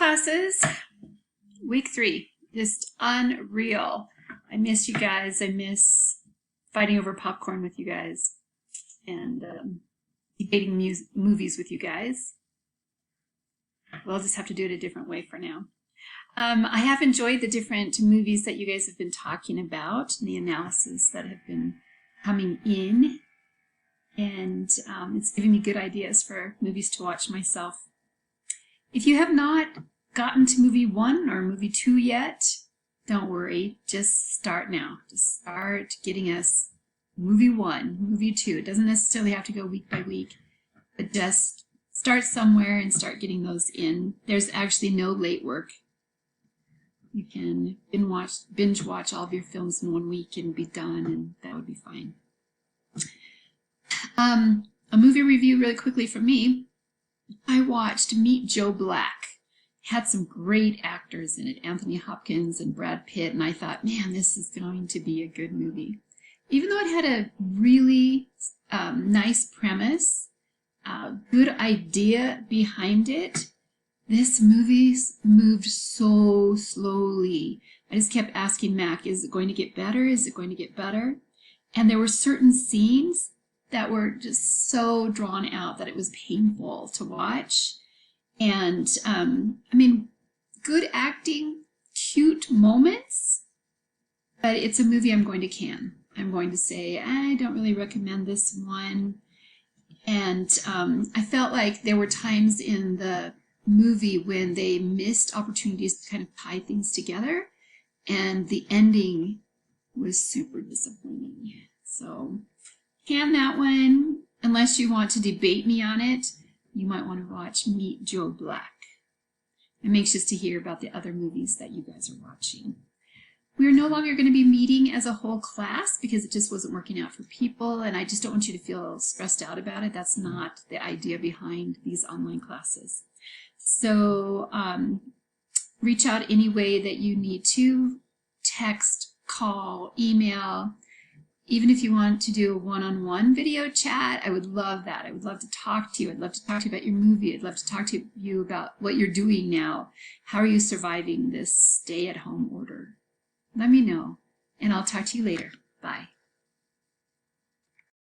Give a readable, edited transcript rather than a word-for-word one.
classes. Week 3. Just unreal. I miss you guys. I miss fighting over popcorn with you guys and debating movies with you guys. We'll just have to do it a different way for now. I have enjoyed the different movies that you guys have been talking about and the analysis that have been coming in. And it's giving me good ideas for movies to watch myself. If you have not gotten to movie 1 or movie 2 yet, don't worry. Just start now. Just start getting us movie 1, movie 2. It doesn't necessarily have to go week by week, but just start somewhere and start getting those in. There's actually no late work. You can binge watch all of your films in 1 week and be done, and that would be fine. A movie review really quickly from me. I watched Meet Joe Black. It had some great actors in it, Anthony Hopkins and Brad Pitt, and I thought, man, this is going to be a good movie. Even though it had a really nice premise, good idea behind it, this movie moved so slowly. I just kept asking Mac, is it going to get better? Is it going to get better? And there were certain scenes that were just so drawn out that it was painful to watch. And, I mean, good acting, cute moments, but it's a movie I'm going to can. I'm going to say, I don't really recommend this one. And I felt like there were times in the movie when they missed opportunities to kind of tie things together, and the ending was super disappointing. So can that one. Unless you want to debate me on it, you might want to watch Meet Joe Black. I'm anxious to hear about the other movies that you guys are watching. We're no longer going to be meeting as a whole class because it just wasn't working out for people, and I just don't want you to feel stressed out about it. That's not the idea behind these online classes. So reach out any way that you need to, text, call, email. Even if you want to do a one-on-one video chat, I would love that. I would love to talk to you. I'd love to talk to you about your movie. I'd love to talk to you about what you're doing now. How are you surviving this stay-at-home order? Let me know, and I'll talk to you later. Bye.